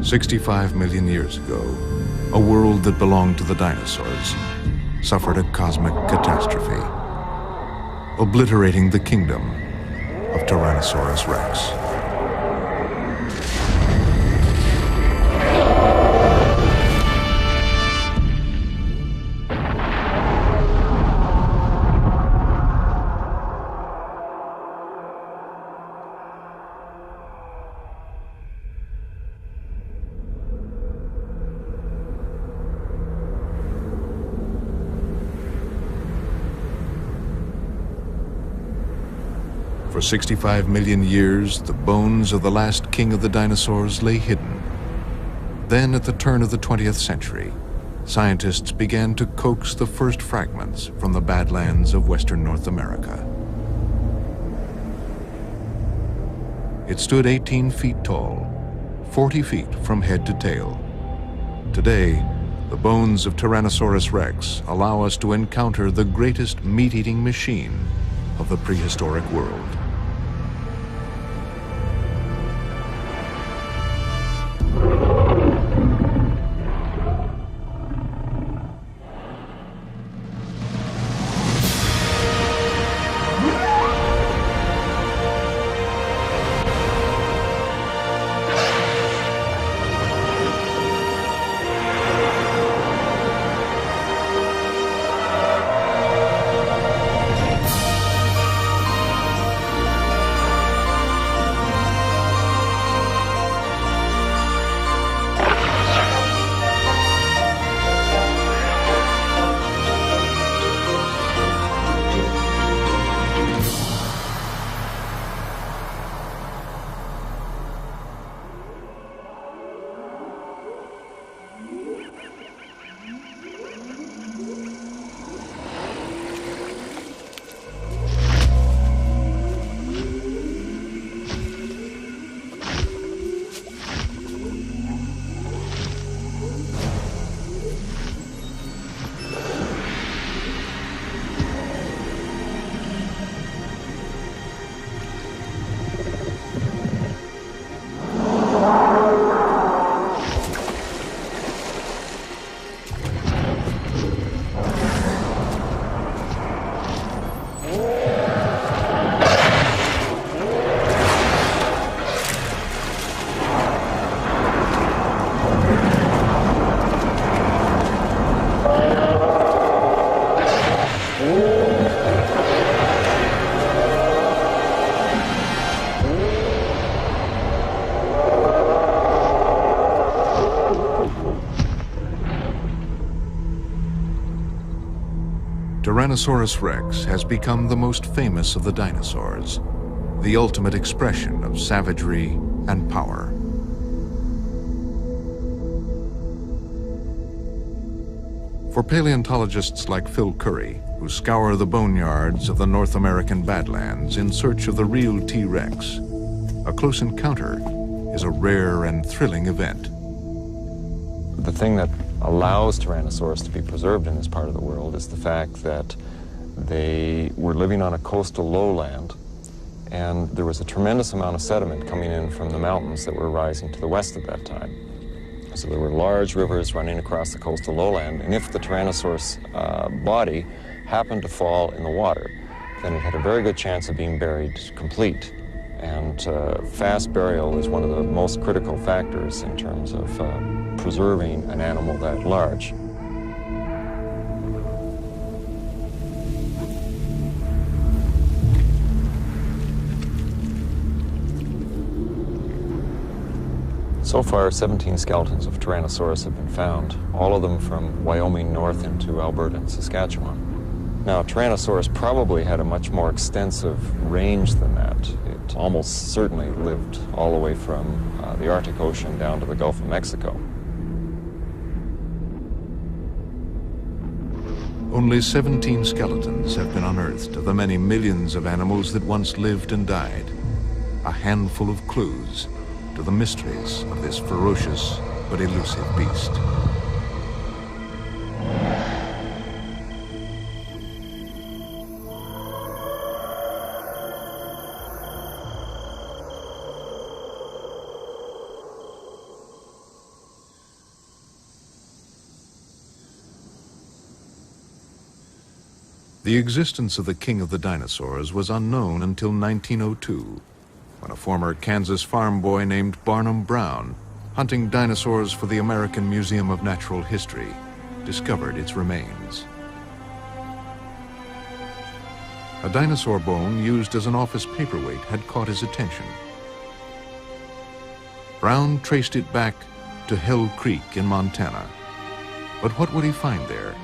65 million years ago, a world that belonged to the dinosaurs suffered a cosmic catastrophe, obliterating the kingdom of Tyrannosaurus rex. For 65 million years, the bones of the last king of the dinosaurs lay hidden. Then, at the turn of the 20th century, scientists began to coax the first fragments from the Badlands of western North America. It stood 18 feet tall, 40 feet from head to tail. Today, the bones of Tyrannosaurus rex allow us to encounter the greatest meat-eating machine of the prehistoric world. Tyrannosaurus rex has become the most famous of the dinosaurs, the ultimate expression of savagery and power. For paleontologists like Phil Curry, who scour the boneyards of the North American Badlands in search of the real T-Rex, a close encounter is a rare and thrilling event. The thing that allows Tyrannosaurus to be preserved in this part of the world is the fact that they were living on a coastal lowland, and there was a tremendous amount of sediment coming in from the mountains that were rising to the west at that time. So there were large rivers running across the coastal lowland, and if the Tyrannosaurus body happened to fall in the water, then it had a very good chance of being buried complete. And fast burial is one of the most critical factors in terms of preserving an animal that large. So far, 17 skeletons of Tyrannosaurus have been found, all of them from Wyoming north into Alberta and Saskatchewan. Now, Tyrannosaurus probably had a much more extensive range than that. It almost certainly lived all the way from the Arctic Ocean down to the Gulf of Mexico. Only 17 skeletons have been unearthed of the many millions of animals that once lived and died. A handful of clues to the mysteries of this ferocious but elusive beast. The existence of the king of the dinosaurs was unknown until 1902, when a former Kansas farm boy named Barnum Brown, hunting dinosaurs for the American Museum of Natural History, discovered its remains. A dinosaur bone used as an office paperweight had caught his attention. Brown traced it back to Hell Creek in Montana. But what would he find there?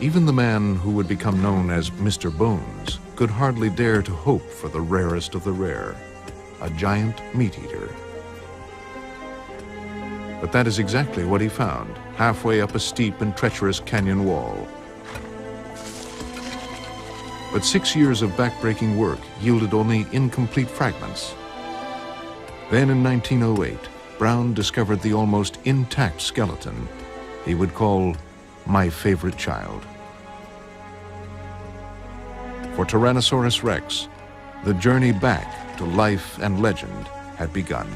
Even the man who would become known as Mr. Bones could hardly dare to hope for the rarest of the rare, a giant meat-eater. But that is exactly what he found, halfway up a steep and treacherous canyon wall. But 6 years of backbreaking work yielded only incomplete fragments. Then in 1908, Brown discovered the almost intact skeleton he would call my favorite child. For Tyrannosaurus Rex, the journey back to life and legend had begun.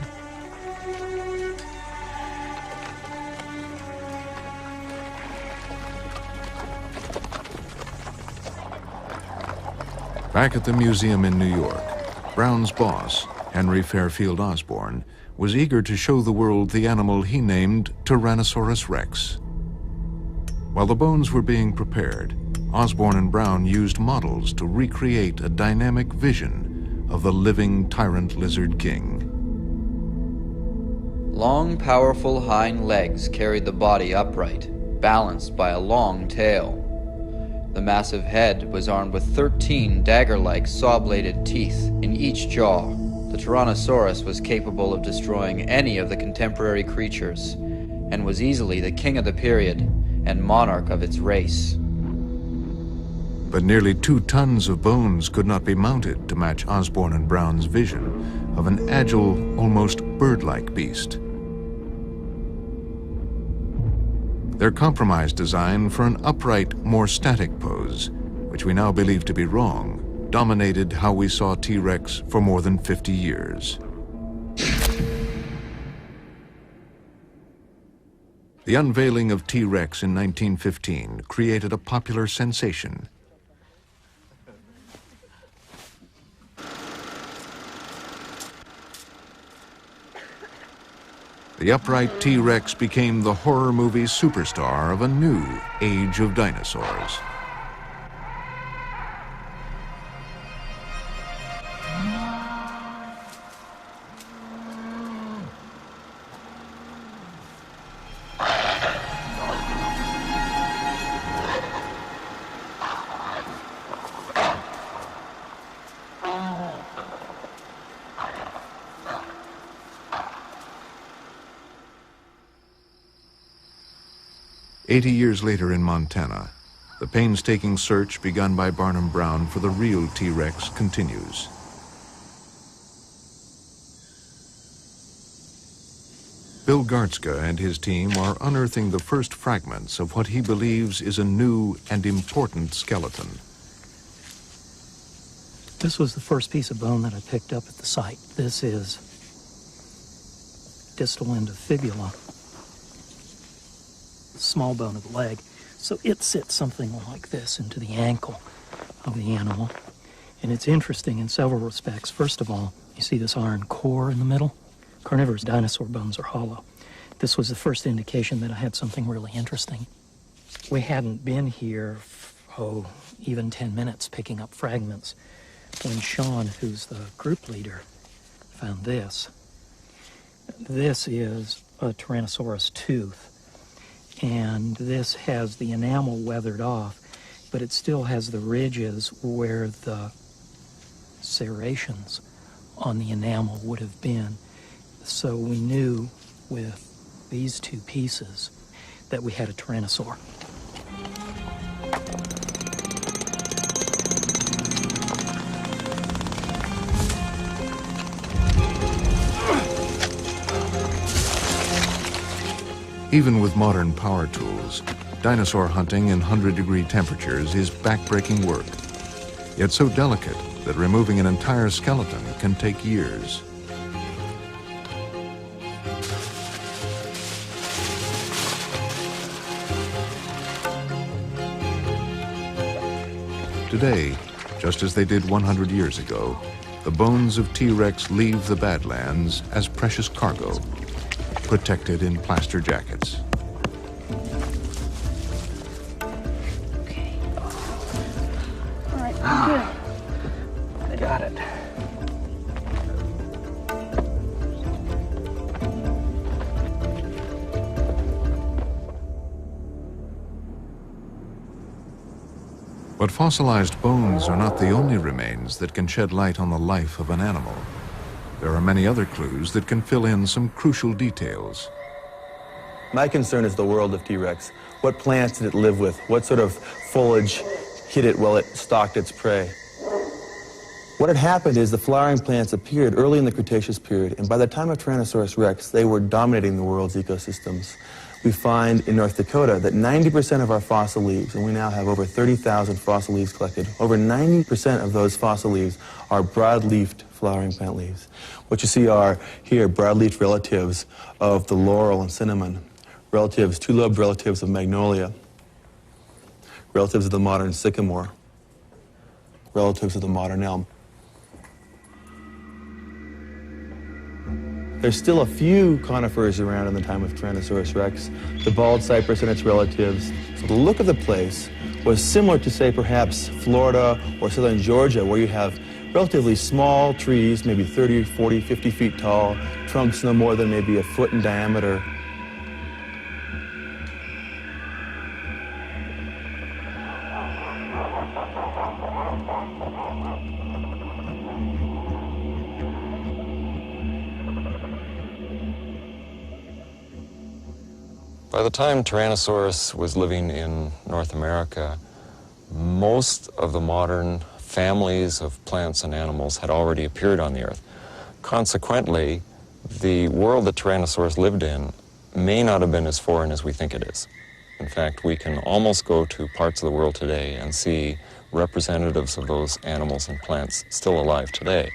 Back at the museum in New York, Brown's boss, Henry Fairfield Osborn, was eager to show the world the animal he named Tyrannosaurus Rex. While the bones were being prepared, Osborn and Brown used models to recreate a dynamic vision of the living tyrant lizard king. Long, powerful hind legs carried the body upright, balanced by a long tail. The massive head was armed with 13 dagger-like saw-bladed teeth in each jaw. The Tyrannosaurus was capable of destroying any of the contemporary creatures, and was easily the king of the period and monarch of its race. But nearly 2 tons of bones could not be mounted to match Osborn and Brown's vision of an agile, almost bird-like beast. Their compromise design for an upright, more static pose, which we now believe to be wrong, dominated how we saw T-Rex for more than 50 years. The unveiling of T-Rex in 1915 created a popular sensation. The upright T-Rex became the horror movie superstar of a new age of dinosaurs. "80 years later in Montana, the painstaking search begun by Barnum Brown for the real T-Rex continues. Bill Gartzka and his team are unearthing the first fragments of what he believes is a new and important skeleton. This was the first piece of bone that I picked up at the site. This is distal end of fibula, small bone of the leg. So it sits something like this into the ankle of the animal. And it's interesting in several respects. First of all, you see this iron core in the middle? Carnivorous dinosaur bones are hollow. This was the first indication that I had something really interesting. We hadn't been here, even 10 minutes picking up fragments when Sean, who's the group leader, found this. This is a Tyrannosaurus tooth, and this has the enamel weathered off, but it still has the ridges where the serrations on the enamel would have been. So we knew with these two pieces that we had a Tyrannosaur. Even with modern power tools, dinosaur hunting in 100-degree temperatures is backbreaking work, yet so delicate that removing an entire skeleton can take years. Today, just as they did 100 years ago, the bones of T-Rex leave the Badlands as precious cargo, protected in plaster jackets. Okay. All right, good. I got it. But fossilized bones are not the only remains that can shed light on the life of an animal. There are many other clues that can fill in some crucial details. My concern is the world of T-Rex. What plants did it live with? What sort of foliage hid it while it stalked its prey? What had happened is the flowering plants appeared early in the Cretaceous period, and by the time of Tyrannosaurus rex, they were dominating the world's ecosystems. We find in North Dakota that 90% of our fossil leaves, and we now have over 30,000 fossil leaves collected, over 90% of those fossil leaves are broad-leafed flowering plant leaves. What you see are here broad-leafed relatives of the laurel and cinnamon, relatives, two-lobed relatives of magnolia, relatives of the modern sycamore, relatives of the modern elm. There's still a few conifers around in the time of Tyrannosaurus rex, the bald cypress and its relatives. So the look of the place was similar to, say, perhaps Florida or southern Georgia, where you have relatively small trees, maybe 30, 40, 50 feet tall, trunks no more than maybe a foot in diameter. By the time Tyrannosaurus was living in North America, most of the modern families of plants and animals had already appeared on the Earth. Consequently, the world that Tyrannosaurus lived in may not have been as foreign as we think it is. In fact, we can almost go to parts of the world today and see representatives of those animals and plants still alive today.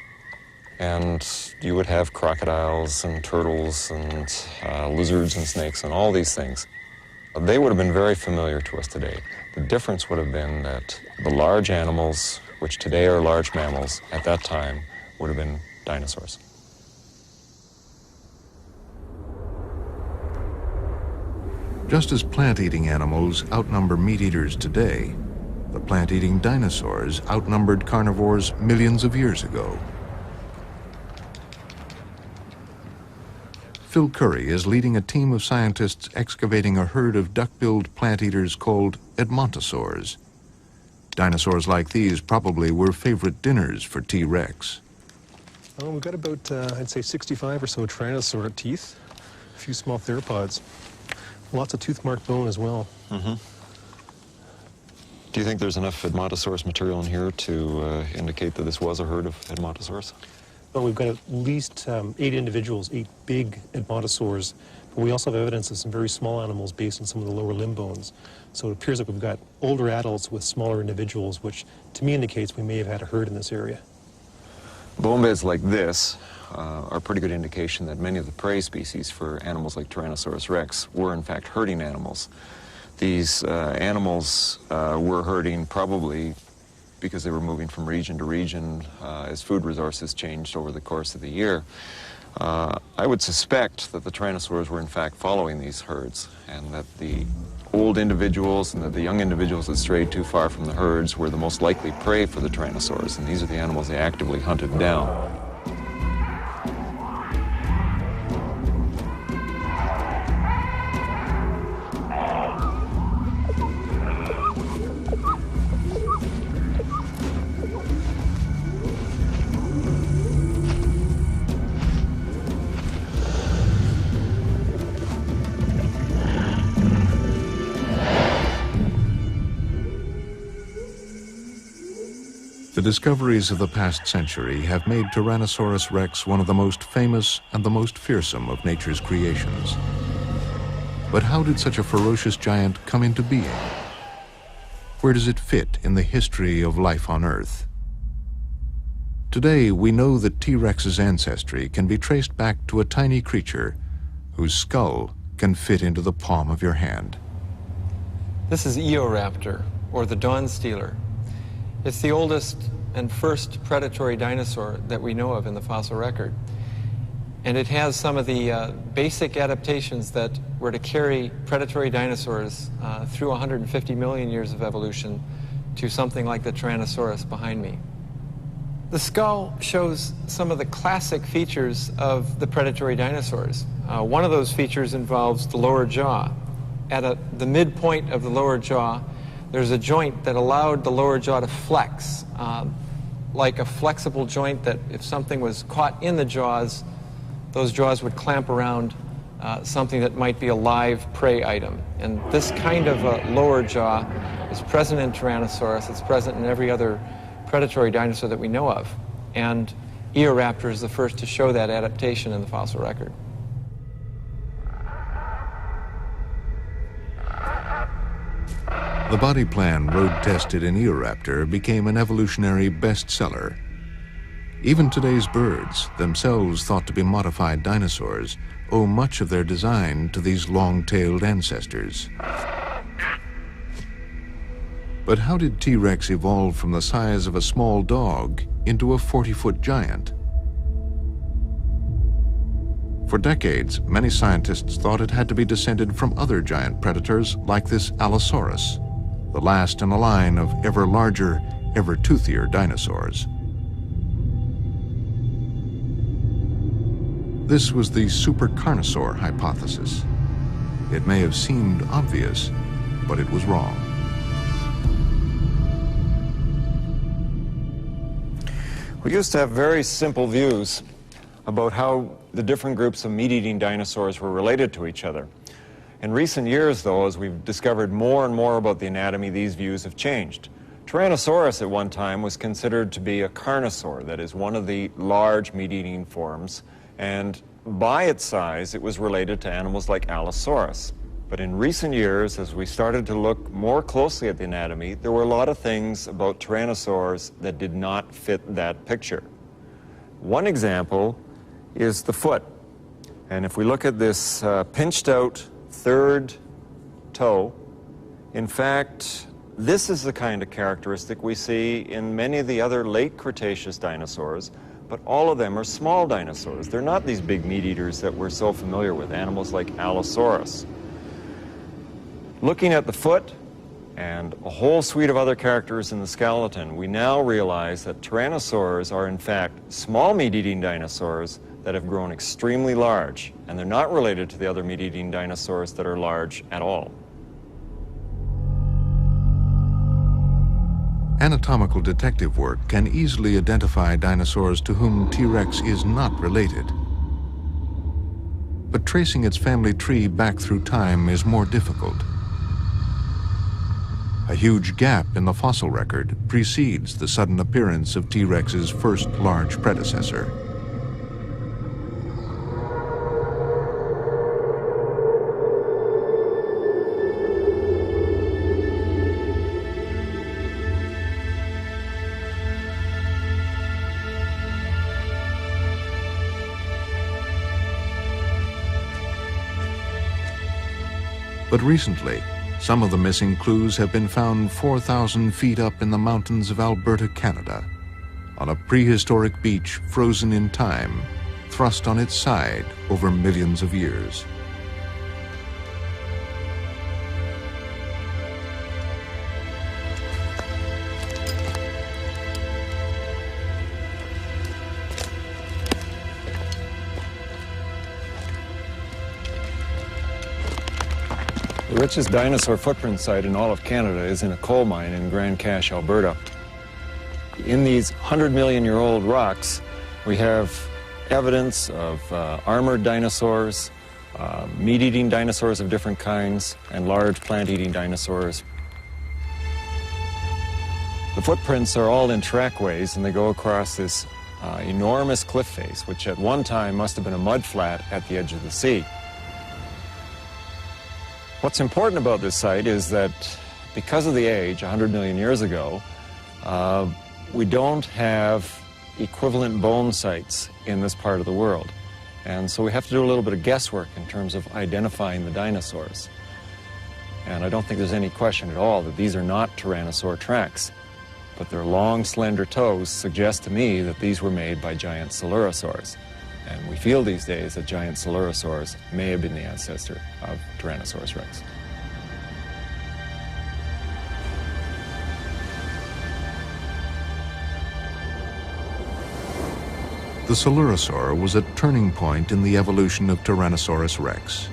And you would have crocodiles and turtles and lizards and snakes and all these things. They would have been very familiar to us today. The difference would have been that the large animals, which today are large mammals, at that time would have been dinosaurs. Just as plant-eating animals outnumber meat-eaters today, the plant-eating dinosaurs outnumbered carnivores millions of years ago. Phil Curry is leading a team of scientists excavating a herd of duck-billed plant-eaters called edmontosaurs. Dinosaurs like these probably were favorite dinners for T-Rex. Oh, we've got about, I'd say 65 or so tyrannosaur teeth, a few small theropods, lots of tooth-marked bone as well. Mm-hmm. Do you think there's enough Edmontosaurus material in here to indicate that this was a herd of Edmontosaurs? Well, we've got at least 8 individuals, 8 big Edmontosaurs, but we also have evidence of some very small animals based on some of the lower limb bones. So it appears like we've got older adults with smaller individuals, which to me indicates we may have had a herd in this area. Bone beds like this are a pretty good indication that many of the prey species for animals like Tyrannosaurus rex were in fact herding animals. These animals were herding probably because they were moving from region to region as food resources changed over the course of the year. I would suspect that the tyrannosaurs were in fact following these herds, and that the old individuals and that the young individuals that strayed too far from the herds were the most likely prey for the tyrannosaurs, and these are the animals they actively hunted down. The discoveries of the past century have made Tyrannosaurus rex one of the most famous and the most fearsome of nature's creations. But how did such a ferocious giant come into being? Where does it fit in the history of life on Earth? Today, we know that T-Rex's ancestry can be traced back to a tiny creature whose skull can fit into the palm of your hand. This is Eoraptor, or the dawn stealer. It's the oldest and first predatory dinosaur that we know of in the fossil record. And it has some of the basic adaptations that were to carry predatory dinosaurs through 150 million years of evolution to something like the Tyrannosaurus behind me. The skull shows some of the classic features of the predatory dinosaurs. One of those features involves the lower jaw. At the midpoint of the lower jaw, there's a joint that allowed the lower jaw to flex, like a flexible joint that if something was caught in the jaws, those jaws would clamp around something that might be a live prey item. And this kind of lower jaw is present in Tyrannosaurus. It's present in every other predatory dinosaur that we know of. And Eoraptor is the first to show that adaptation in the fossil record. The body plan road-tested in Eoraptor became an evolutionary bestseller. Even today's birds, themselves thought to be modified dinosaurs, owe much of their design to these long-tailed ancestors. But how did T-Rex evolve from the size of a small dog into a 40-foot giant? For decades, many scientists thought it had to be descended from other giant predators like this Allosaurus, the last in a line of ever larger, ever toothier dinosaurs. This was the supercarnosaur hypothesis. It may have seemed obvious, but it was wrong. We used to have very simple views about how the different groups of meat-eating dinosaurs were related to each other. In recent years, though, as we've discovered more and more about the anatomy, these views have changed. Tyrannosaurus at one time was considered to be a carnosaur, that is, one of the large meat-eating forms, and by its size, it was related to animals like Allosaurus. But in recent years, as we started to look more closely at the anatomy, there were a lot of things about tyrannosaurs that did not fit that picture. One example is the foot. And if we look at this pinched out third toe, in fact, this is the kind of characteristic we see in many of the other late Cretaceous dinosaurs, but all of them are small dinosaurs. They're not these big meat eaters that we're so familiar with, animals like Allosaurus. Looking at the foot and a whole suite of other characters in the skeleton, we now realize that tyrannosaurs are in fact small meat-eating dinosaurs that have grown extremely large, and they're not related to the other meat-eating dinosaurs that are large at all. Anatomical detective work can easily identify dinosaurs to whom T-Rex is not related. But tracing its family tree back through time is more difficult. A huge gap in the fossil record precedes the sudden appearance of T-Rex's first large predecessor. But recently, some of the missing clues have been found 4,000 feet up in the mountains of Alberta, Canada, on a prehistoric beach frozen in time, thrust on its side over millions of years. The richest dinosaur footprint site in all of Canada is in a coal mine in Grand Cache, Alberta. In these 100-million-year-old rocks, we have evidence of armored dinosaurs, meat-eating dinosaurs of different kinds, and large plant-eating dinosaurs. The footprints are all in trackways, and they go across this enormous cliff face, which at one time must have been a mud flat at the edge of the sea. What's important about this site is that because of the age, 100 million years ago, we don't have equivalent bone sites in this part of the world. And so we have to do a little bit of guesswork in terms of identifying the dinosaurs. And I don't think there's any question at all that these are not tyrannosaur tracks. but their long, slender toes suggest to me that these were made by giant coelurosaurs. And we feel these days that giant coelurosaurs may have been the ancestor of Tyrannosaurus rex. The coelurosaur was a turning point in the evolution of Tyrannosaurus rex.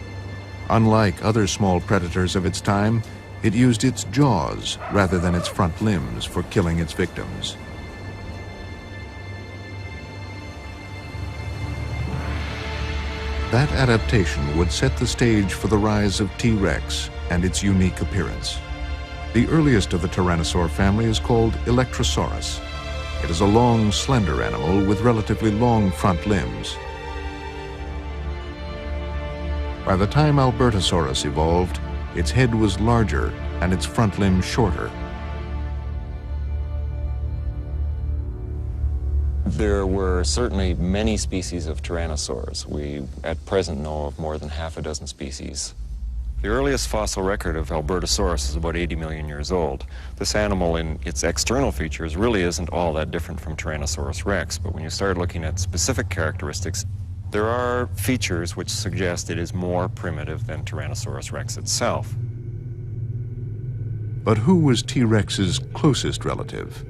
Unlike other small predators of its time, it used its jaws rather than its front limbs for killing its victims. That adaptation would set the stage for the rise of T-Rex and its unique appearance. The earliest of the Tyrannosaur family is called Electrosaurus. It is a long, slender animal with relatively long front limbs. By the time Albertosaurus evolved, its head was larger and its front limbs shorter. There were certainly many species of tyrannosaurs. We at present know of more than half a dozen species. The earliest fossil record of Albertosaurus is about 80 million years old. This animal in its external features really isn't all that different from Tyrannosaurus rex, but when you start looking at specific characteristics, there are features which suggest it is more primitive than Tyrannosaurus rex itself. But who was T-Rex's closest relative?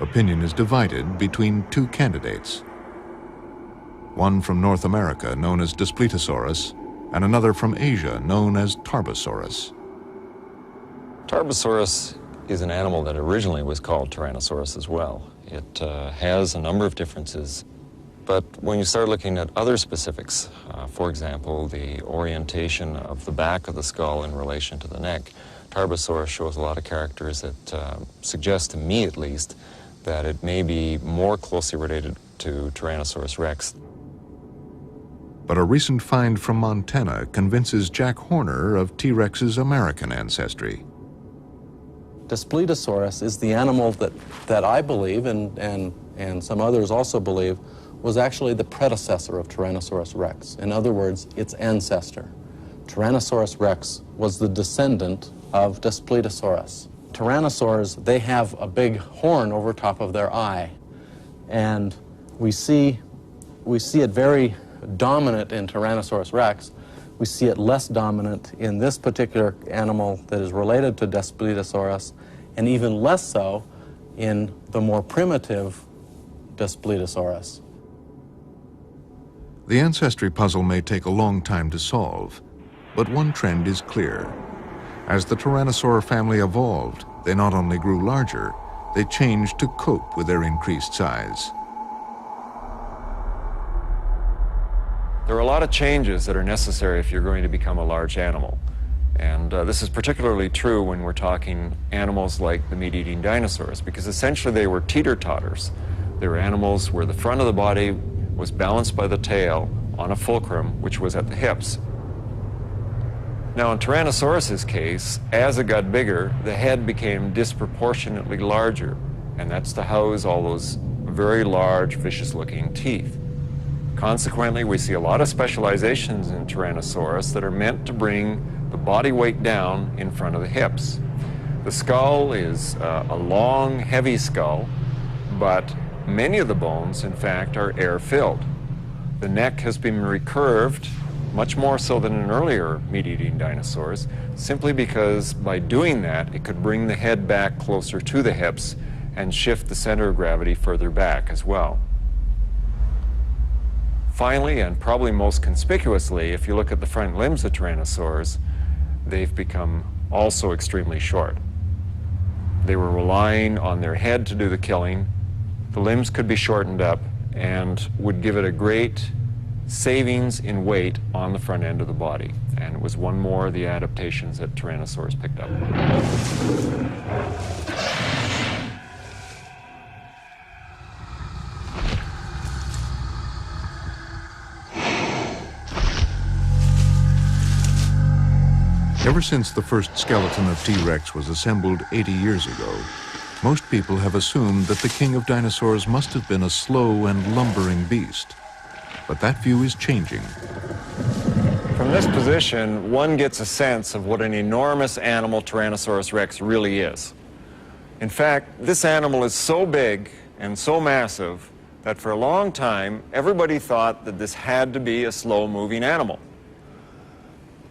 Opinion is divided between two candidates. One from North America, known as Daspletosaurus, and another from Asia, known as Tarbosaurus. Tarbosaurus is an animal that originally was called Tyrannosaurus as well. It has a number of differences, but when you start looking at other specifics, for example, the orientation of the back of the skull in relation to the neck, Tarbosaurus shows a lot of characters that suggest, to me at least, that it may be more closely related to Tyrannosaurus rex. But a recent find from Montana convinces Jack Horner of T-Rex's American ancestry. Daspletosaurus is the animal that I believe, and some others also believe, was actually the predecessor of Tyrannosaurus rex. In other words, its ancestor. Tyrannosaurus rex was the descendant of Daspletosaurus. Tyrannosaurs, they have a big horn over top of their eye, and we see it very dominant in Tyrannosaurus rex. We see it less dominant in this particular animal that is related to Daspletosaurus, and even less so in the more primitive Daspletosaurus. The ancestry puzzle may take a long time to solve, but one trend is clear. As the Tyrannosaur family evolved, they not only grew larger, they changed to cope with their increased size. There are a lot of changes that are necessary if you're going to become a large animal. And this is particularly true when we're talking animals like the meat-eating dinosaurs, because essentially they were teeter-totters. They were animals where the front of the body was balanced by the tail on a fulcrum, which was at the hips. Now, in Tyrannosaurus's case, as it got bigger, the head became disproportionately larger, and that's to house all those very large, vicious-looking teeth. Consequently, we see a lot of specializations in Tyrannosaurus that are meant to bring the body weight down in front of the hips. The skull is a long, heavy skull, but many of the bones, in fact, are air-filled. The neck has been recurved, much more so than in earlier meat-eating dinosaurs, simply because by doing that, it could bring the head back closer to the hips and shift the center of gravity further back as well. Finally, and probably most conspicuously, if you look at the front limbs of tyrannosaurs, they've become also extremely short. They were relying on their head to do the killing. The limbs could be shortened up and would give it a great savings in weight on the front end of the body. And it was one more of the adaptations that tyrannosaurs picked up. Ever since the first skeleton of T-Rex was assembled 80 years ago, most people have assumed that the king of dinosaurs must have been a slow and lumbering beast. But that view is changing. From this position, one gets a sense of what an enormous animal Tyrannosaurus rex really is. In fact, this animal is so big and so massive that for a long time, everybody thought that this had to be a slow-moving animal.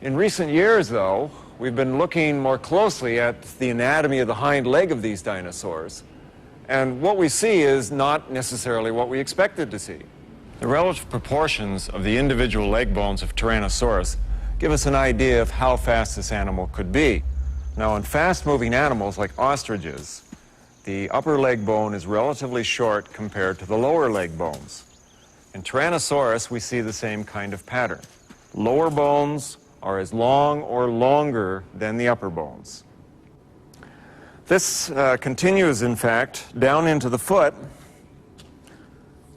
In recent years, though, we've been looking more closely at the anatomy of the hind leg of these dinosaurs, and what we see is not necessarily what we expected to see. The relative proportions of the individual leg bones of Tyrannosaurus give us an idea of how fast this animal could be. Now, in fast-moving animals like ostriches, the upper leg bone is relatively short compared to the lower leg bones. In Tyrannosaurus, we see the same kind of pattern. Lower bones are as long or longer than the upper bones. This continues, in fact, down into the foot,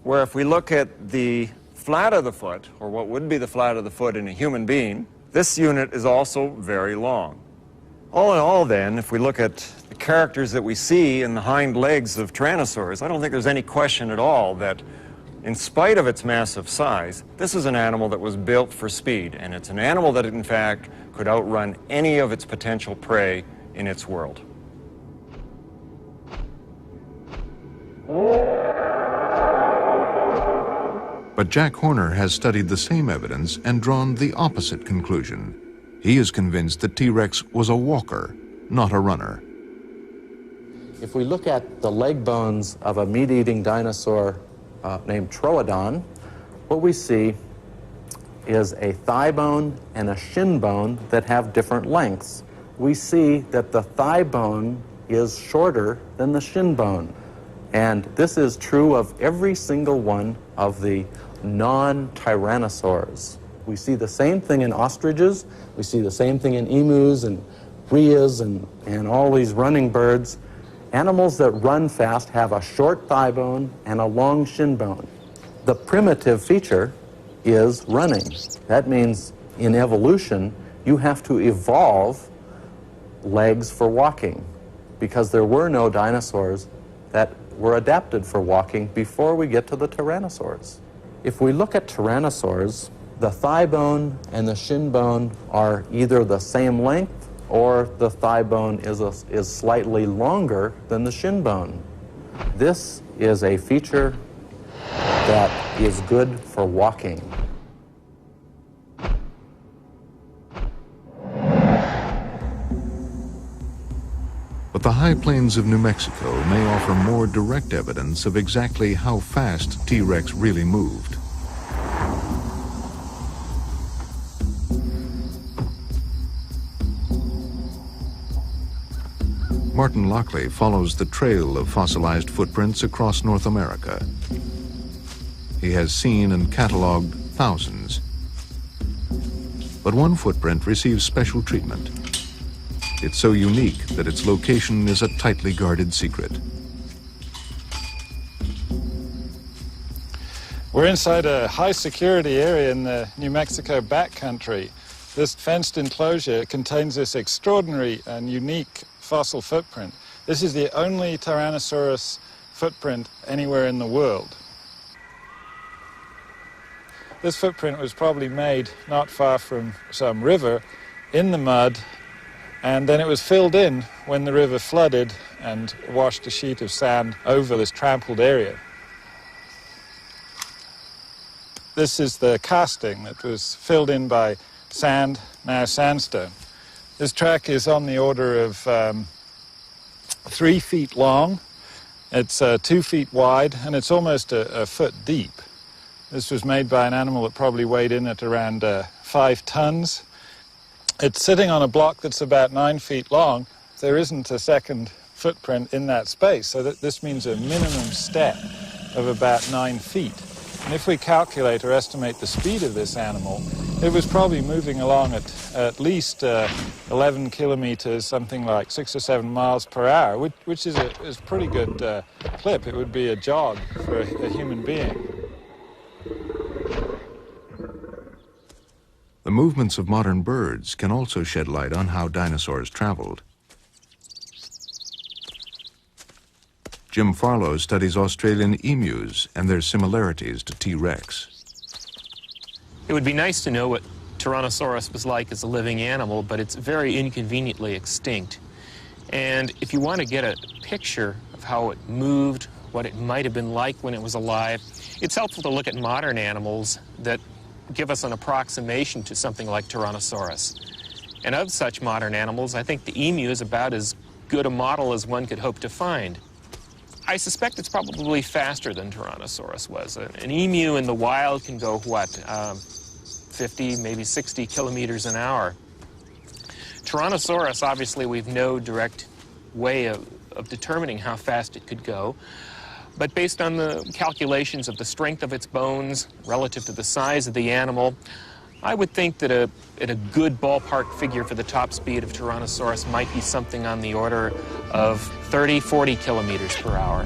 where if we look at the flat of the foot, or what would be the flat of the foot in a human being, this unit is also very long. All in all, then, if we look at the characters that we see in the hind legs of Tyrannosaurus, I don't think there's any question at all that in spite of its massive size, this is an animal that was built for speed, and it's an animal that, in fact, could outrun any of its potential prey in its world. But Jack Horner has studied the same evidence and drawn the opposite conclusion. He is convinced that T-Rex was a walker, not a runner. If we look at the leg bones of a meat-eating dinosaur named Troodon, what we see is a thigh bone and a shin bone that have different lengths. We see that the thigh bone is shorter than the shin bone. And this is true of every single one of the non-tyrannosaurs. We see the same thing in ostriches, we see the same thing in emus and rheas and all these running birds. Animals that run fast have a short thigh bone and a long shin bone. The primitive feature is running. That means in evolution, you have to evolve legs for walking because there were no dinosaurs that were adapted for walking before we get to the tyrannosaurs. If we look at tyrannosaurs, the thigh bone and the shin bone are either the same length or the thigh bone is slightly longer than the shin bone. This is a feature that is good for walking. But the high plains of New Mexico may offer more direct evidence of exactly how fast T-Rex really moved. Martin Lockley follows the trail of fossilized footprints across North America. He has seen and cataloged thousands. But one footprint receives special treatment. It's so unique that its location is a tightly guarded secret. We're inside a high security area in the New Mexico backcountry. This fenced enclosure contains this extraordinary and unique fossil footprint. This is the only Tyrannosaurus footprint anywhere in the world. This footprint was probably made not far from some river in the mud, and then it was filled in when the river flooded and washed a sheet of sand over this trampled area. This is the casting that was filled in by sand, now sandstone. This track is on the order of 3 feet long, it's 2 feet wide, and it's almost a foot deep. This was made by an animal that probably weighed in at around 5 tons. It's sitting on a block that's about 9 feet long. There isn't a second footprint in that space, so that this means a minimum step of about 9 feet. And if we calculate or estimate the speed of this animal, it was probably moving along at least 11 kilometers, something like 6 or 7 miles per hour, which is a pretty good clip. It would be a jog for a human being. The movements of modern birds can also shed light on how dinosaurs traveled. Jim Farlow studies Australian emus and their similarities to T-Rex. It would be nice to know what Tyrannosaurus was like as a living animal, but it's very inconveniently extinct. And if you want to get a picture of how it moved, what it might have been like when it was alive, it's helpful to look at modern animals that give us an approximation to something like Tyrannosaurus. And of such modern animals, I think the emu is about as good a model as one could hope to find. I suspect it's probably faster than Tyrannosaurus was. An emu in the wild can go, what, 50, maybe 60 kilometers an hour. Tyrannosaurus, obviously, we've no direct way of determining how fast it could go. But based on the calculations of the strength of its bones relative to the size of the animal, I would think that a good ballpark figure for the top speed of Tyrannosaurus might be something on the order of 30, 40 kilometers per hour.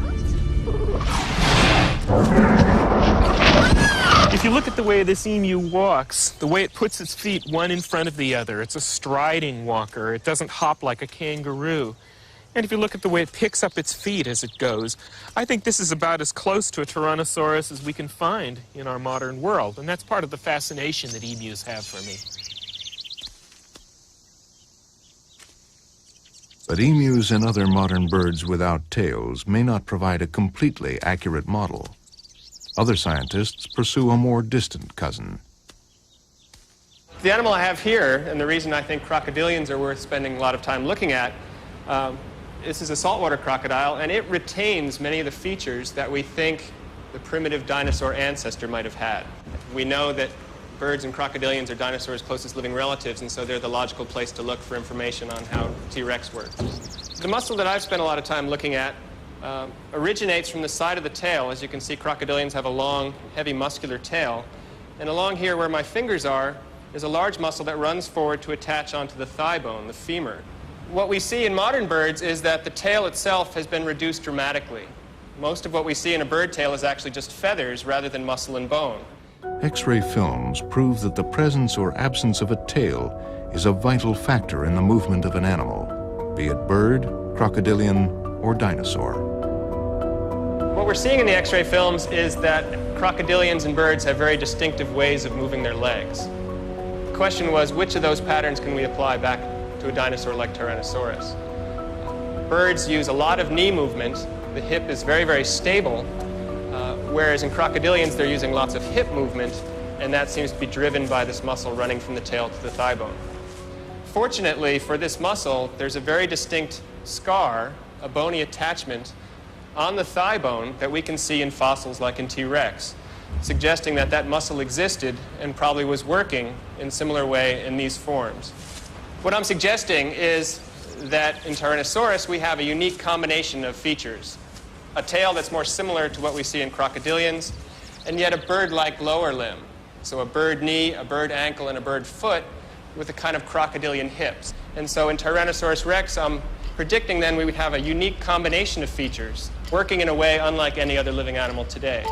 If you look at the way this emu walks, the way it puts its feet one in front of the other, it's a striding walker. It doesn't hop like a kangaroo. And if you look at the way it picks up its feet as it goes, I think this is about as close to a Tyrannosaurus as we can find in our modern world. And that's part of the fascination that emus have for me. But emus and other modern birds without tails may not provide a completely accurate model. Other scientists pursue a more distant cousin. The animal I have here, and the reason I think crocodilians are worth spending a lot of time looking at, this is a saltwater crocodile, and it retains many of the features that we think the primitive dinosaur ancestor might have had. We know that birds and crocodilians are dinosaurs' closest living relatives, and so they're the logical place to look for information on how T-Rex worked. The muscle that I've spent a lot of time looking at originates from the side of the tail. As you can see, crocodilians have a long, heavy muscular tail. And along here where my fingers are is a large muscle that runs forward to attach onto the thigh bone, the femur. What we see in modern birds is that the tail itself has been reduced dramatically. Most of what we see in a bird tail is actually just feathers rather than muscle and bone. X-ray films prove that the presence or absence of a tail is a vital factor in the movement of an animal, be it bird, crocodilian, or dinosaur. What we're seeing in the X-ray films is that crocodilians and birds have very distinctive ways of moving their legs. The question was, which of those patterns can we apply back to a dinosaur like Tyrannosaurus? Birds use a lot of knee movement. The hip is very, very stable, whereas in crocodilians they're using lots of hip movement, and that seems to be driven by this muscle running from the tail to the thigh bone. Fortunately for this muscle, there's a very distinct scar, a bony attachment on the thigh bone that we can see in fossils like in T-Rex, suggesting that that muscle existed and probably was working in a similar way in these forms. What I'm suggesting is that in Tyrannosaurus we have a unique combination of features. A tail that's more similar to what we see in crocodilians, and yet a bird-like lower limb. So a bird knee, a bird ankle, and a bird foot with a kind of crocodilian hips. And so in Tyrannosaurus rex, I'm predicting then we would have a unique combination of features, working in a way unlike any other living animal today.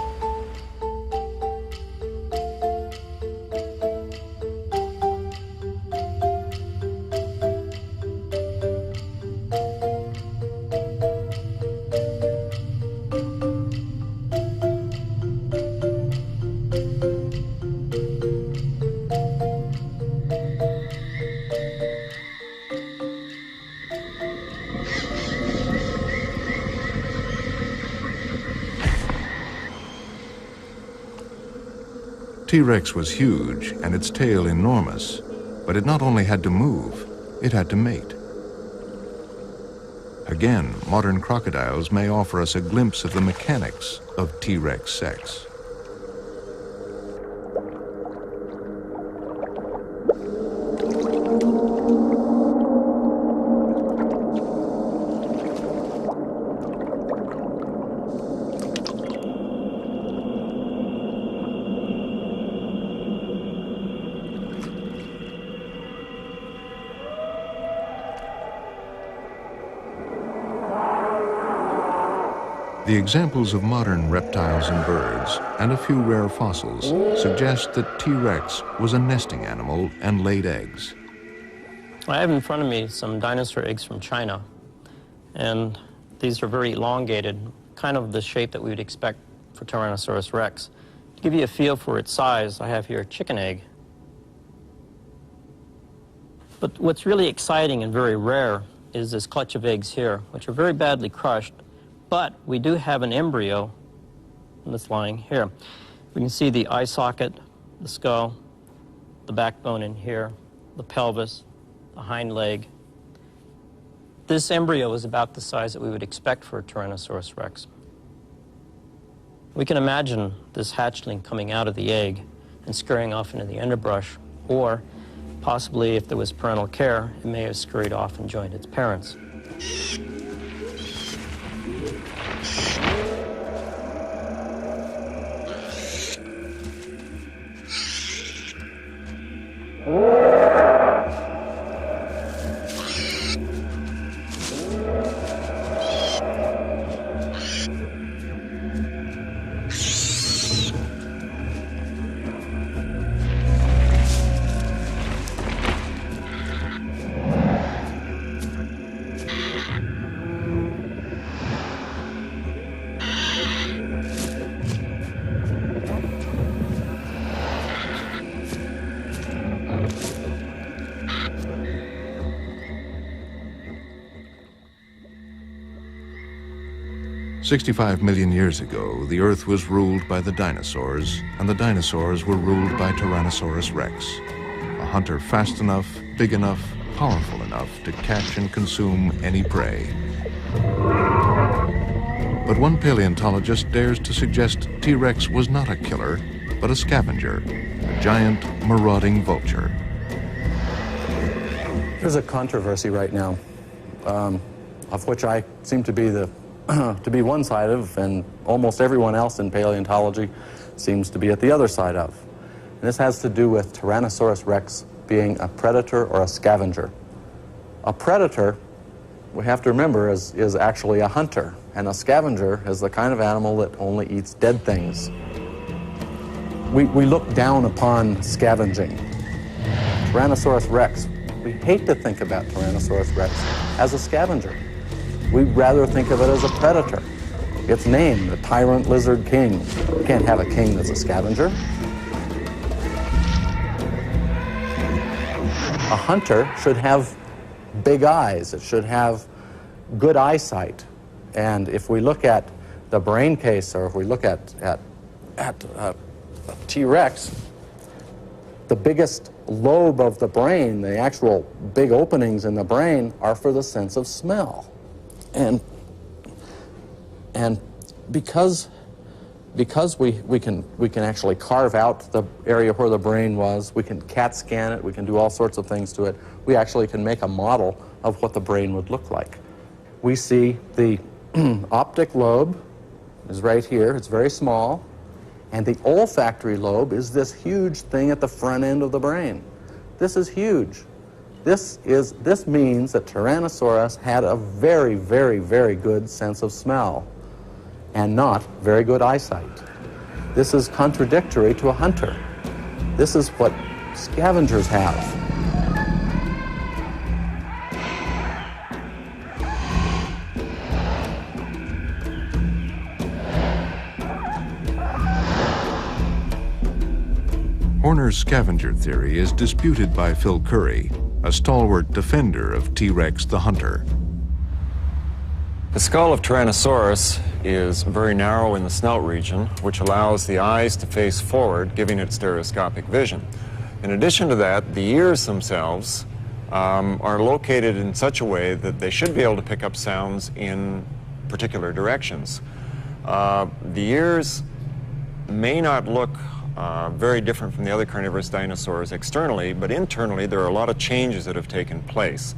T-Rex was huge and its tail enormous, but it not only had to move, it had to mate. Again, modern crocodiles may offer us a glimpse of the mechanics of T-Rex sex. The examples of modern reptiles and birds, and a few rare fossils, suggest that T-Rex was a nesting animal and laid eggs. I have in front of me some dinosaur eggs from China, and these are very elongated, kind of the shape that we would expect for Tyrannosaurus rex. To give you a feel for its size, I have here a chicken egg. But what's really exciting and very rare is this clutch of eggs here, which are very badly crushed, but we do have an embryo that's lying here. We can see the eye socket, the skull, the backbone in here, the pelvis, the hind leg. This embryo is about the size that we would expect for a Tyrannosaurus rex. We can imagine this hatchling coming out of the egg and scurrying off into the underbrush, or possibly, if there was parental care, it may have scurried off and joined its parents. "65 million years ago, the Earth was ruled by the dinosaurs, and the dinosaurs were ruled by Tyrannosaurus rex, a hunter fast enough, big enough, powerful enough to catch and consume any prey. But one paleontologist dares to suggest T-Rex was not a killer, but a scavenger, a giant marauding vulture. There's a controversy right now, of which I seem to be one side of, and almost everyone else in paleontology seems to be at the other side of. And this has to do with Tyrannosaurus rex being a predator or a scavenger. A predator, we have to remember, is actually a hunter, and a scavenger is the kind of animal that only eats dead things. We look down upon scavenging. Tyrannosaurus rex, we hate to think about Tyrannosaurus rex as a scavenger. We'd rather think of it as a predator. Its name, the tyrant lizard king. You can't have a king that's a scavenger. A hunter should have big eyes. It should have good eyesight. And if we look at the brain case, or if we look at T-Rex, the biggest lobe of the brain, the actual big openings in the brain, are for the sense of smell. And because we can actually carve out the area where the brain was, we can CAT scan it, we can do all sorts of things to it, we actually can make a model of what the brain would look like. We see the optic lobe is right here, it's very small, and the olfactory lobe is this huge thing at the front end of the brain. This is huge. This means that Tyrannosaurus had a very, very, very good sense of smell and not very good eyesight. This is contradictory to a hunter. This is what scavengers have. Horner's scavenger theory is disputed by Phil Curry, a stalwart defender of T-Rex the hunter. The skull of Tyrannosaurus is very narrow in the snout region, which allows the eyes to face forward, giving it stereoscopic vision. In addition to that, the ears themselves are located in such a way that they should be able to pick up sounds in particular directions. The ears may not look very different from the other carnivorous dinosaurs externally, but internally there are a lot of changes that have taken place.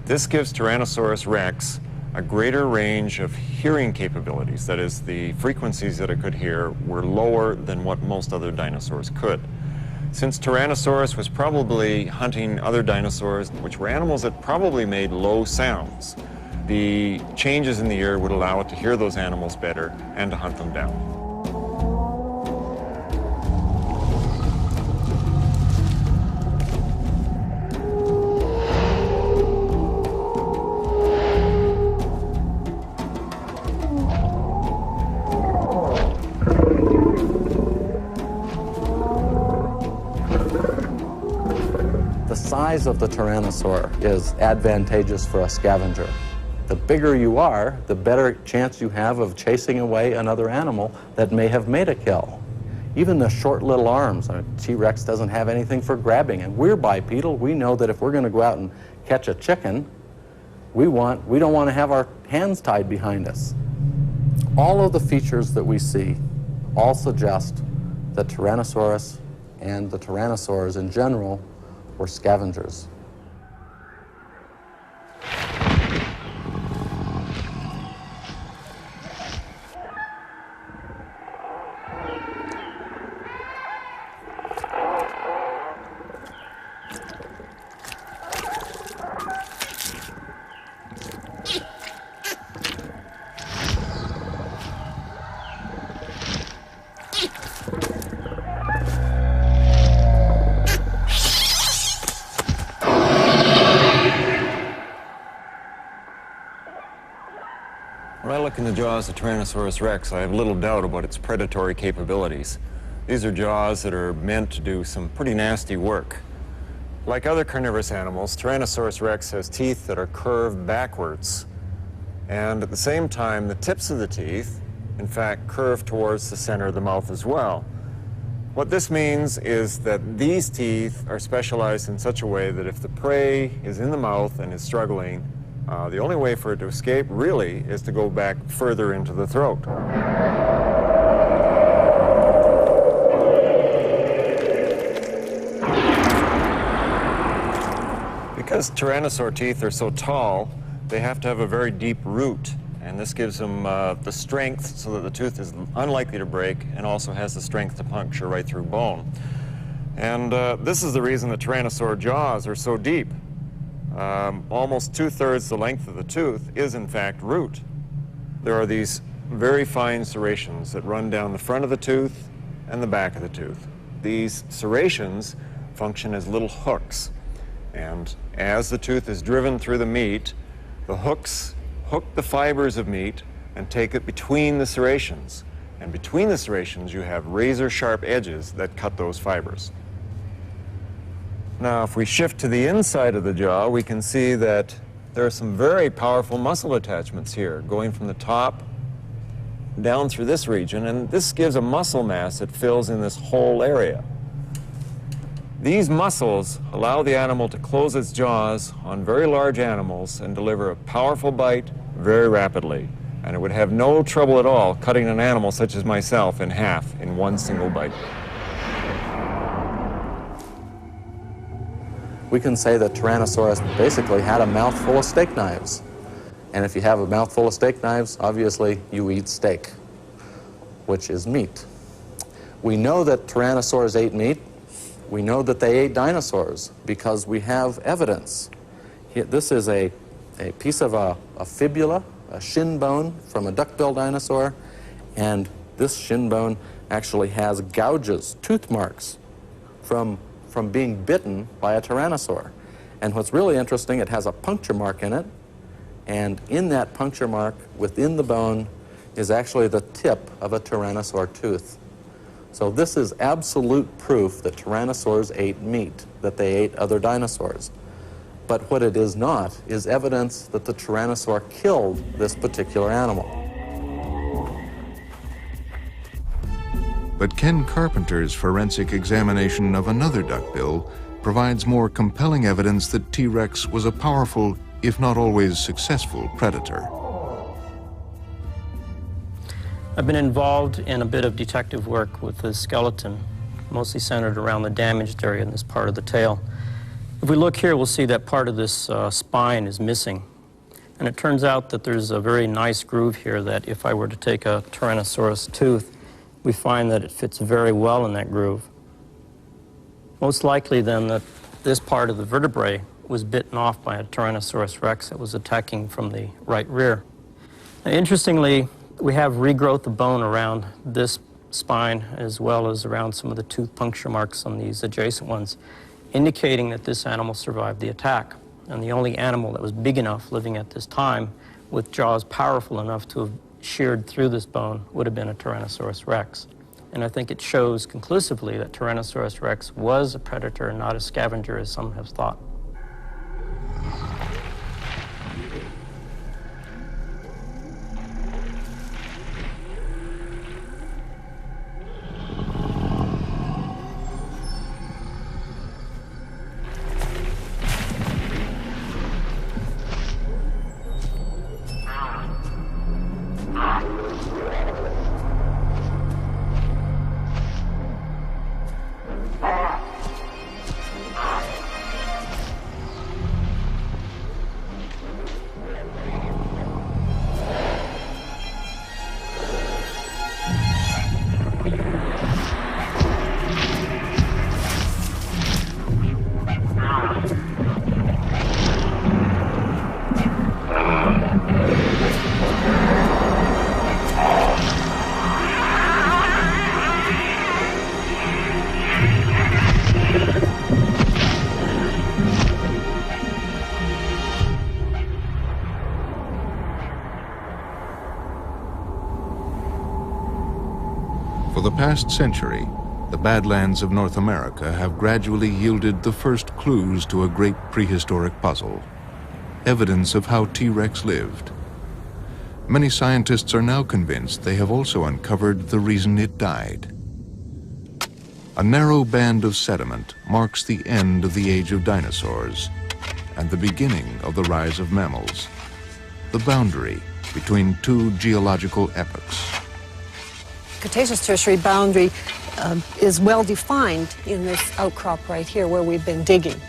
This gives Tyrannosaurus rex a greater range of hearing capabilities. That is, the frequencies that it could hear were lower than what most other dinosaurs could. Since Tyrannosaurus was probably hunting other dinosaurs, which were animals that probably made low sounds, the changes in the ear would allow it to hear those animals better and to hunt them down. the size of the tyrannosaur is advantageous for a scavenger. The bigger you are, the better chance you have of chasing away another animal that may have made a kill. Even the short little arms. A T-Rex doesn't have anything for grabbing, and we're bipedal. We know that if we're going to go out and catch a chicken, we don't want to have our hands tied behind us. All of the features that we see all suggest that Tyrannosaurus and the tyrannosaurs in general were scavengers. When I look in the jaws of Tyrannosaurus rex, I have little doubt about its predatory capabilities. These are jaws that are meant to do some pretty nasty work. Like other carnivorous animals, Tyrannosaurus rex has teeth that are curved backwards. And at the same time, the tips of the teeth, in fact, curve towards the center of the mouth as well. What this means is that these teeth are specialized in such a way that if the prey is in the mouth and is struggling, the only way for it to escape, really, is to go back further into the throat. Because tyrannosaur teeth are so tall, they have to have a very deep root, and this gives them the strength so that the tooth is unlikely to break and also has the strength to puncture right through bone. And this is the reason that tyrannosaur jaws are so deep. Almost 2/3 the length of the tooth is in fact root. There are these very fine serrations that run down the front of the tooth and the back of the tooth. These serrations function as little hooks, and as the tooth is driven through the meat, the hooks hook the fibers of meat and take it between the serrations, and between the serrations you have razor sharp edges that cut those fibers. Now, if we shift to the inside of the jaw, we can see that there are some very powerful muscle attachments here, going from the top down through this region, and this gives a muscle mass that fills in this whole area. These muscles allow the animal to close its jaws on very large animals and deliver a powerful bite very rapidly, and it would have no trouble at all cutting an animal such as myself in half in one single bite. We can say that Tyrannosaurus basically had a mouthful of steak knives. And if you have a mouthful of steak knives, obviously you eat steak, which is meat. We know that Tyrannosaurs ate meat. We know that they ate dinosaurs because we have evidence. This is a piece of a fibula, a shin bone from a duck-billed dinosaur, and this shin bone actually has gouges, tooth marks, from being bitten by a tyrannosaur. And what's really interesting, it has a puncture mark in it, and in that puncture mark within the bone is actually the tip of a tyrannosaur tooth. So this is absolute proof that tyrannosaurs ate meat, that they ate other dinosaurs. But what it is not is evidence that the tyrannosaur killed this particular animal. But Ken Carpenter's forensic examination of another duckbill provides more compelling evidence that T-Rex was a powerful, if not always successful, predator. I've been involved in a bit of detective work with the skeleton, mostly centered around the damaged area in this part of the tail. If we look here, we'll see that part of this spine is missing. And it turns out that there's a very nice groove here that if I were to take a Tyrannosaurus tooth, we find that it fits very well in that groove. Most likely then that this part of the vertebrae was bitten off by a Tyrannosaurus rex that was attacking from the right rear. Now, interestingly, we have regrowth of bone around this spine as well as around some of the tooth puncture marks on these adjacent ones, indicating that this animal survived the attack. And the only animal that was big enough living at this time with jaws powerful enough to have sheared through this bone would have been a Tyrannosaurus rex. And I think it shows conclusively that Tyrannosaurus rex was a predator and not a scavenger, as some have thought. For the past century, the Badlands of North America have gradually yielded the first clues to a great prehistoric puzzle, evidence of how T-Rex lived. Many scientists are now convinced they have also uncovered the reason it died. A narrow band of sediment marks the end of the age of dinosaurs and the beginning of the rise of mammals, the boundary between two geological epochs. Cretaceous-Tertiary boundary is well defined in this outcrop right here where we've been digging.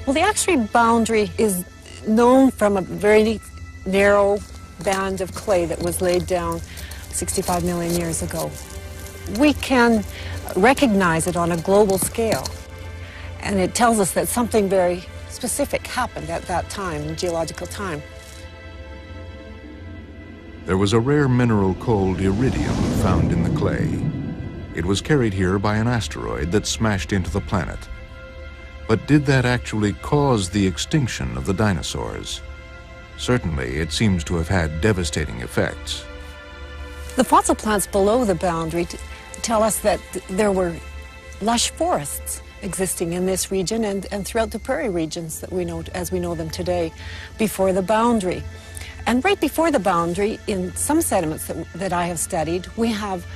Well, the X-ray boundary is known from a very narrow band of clay that was laid down 65 million years ago. We can recognize it on a global scale, and it tells us that something very specific happened at that time, geological time. There was a rare mineral called iridium found in the clay. It was carried here by an asteroid that smashed into the planet. But did that actually cause the extinction of the dinosaurs? Certainly, it seems to have had devastating effects. The fossil plants below the boundary tell us that there were lush forests existing in this region and throughout the prairie regions that we know as we know them today before the boundary. And right before the boundary, in some sediments that I have studied, we have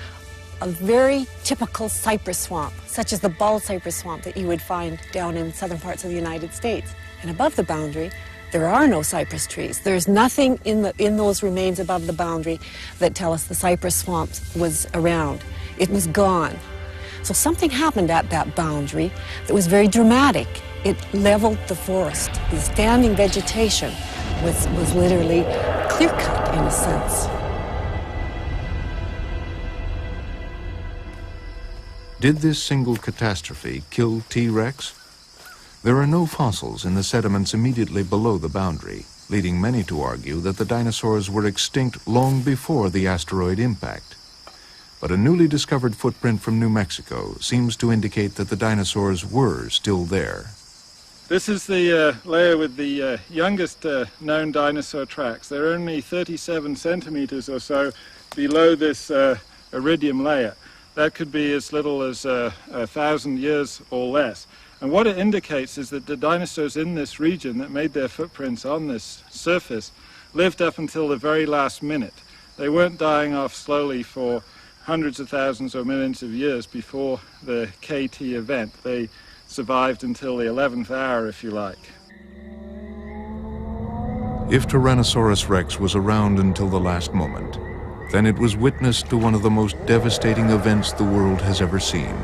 a very typical cypress swamp, such as the bald cypress swamp that you would find down in southern parts of the United States. And above the boundary, there are no cypress trees. There's nothing in those remains above the boundary that tell us the cypress swamp was around. It was gone. So something happened at that boundary that was very dramatic. It leveled the forest. The standing vegetation was literally clear-cut in a sense. Did this single catastrophe kill T-Rex? There are no fossils in the sediments immediately below the boundary, leading many to argue that the dinosaurs were extinct long before the asteroid impact. But a newly discovered footprint from New Mexico seems to indicate that the dinosaurs were still there. This is the layer with the youngest known dinosaur tracks. They're only 37 centimeters or so below this iridium layer. That could be as little as 1,000 years or less. And what it indicates is that the dinosaurs in this region that made their footprints on this surface lived up until the very last minute. They weren't dying off slowly for hundreds of thousands or millions of years before the KT event. They survived until the 11th hour, if you like. If Tyrannosaurus rex was around until the last moment, then it was witness to one of the most devastating events the world has ever seen.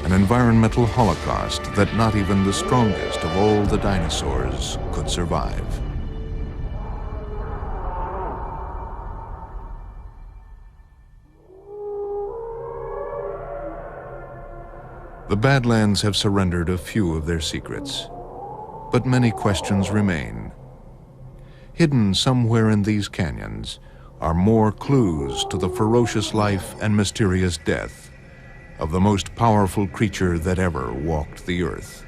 An environmental holocaust that not even the strongest of all the dinosaurs could survive. The Badlands have surrendered a few of their secrets, but many questions remain. Hidden somewhere in these canyons are more clues to the ferocious life and mysterious death of the most powerful creature that ever walked the earth.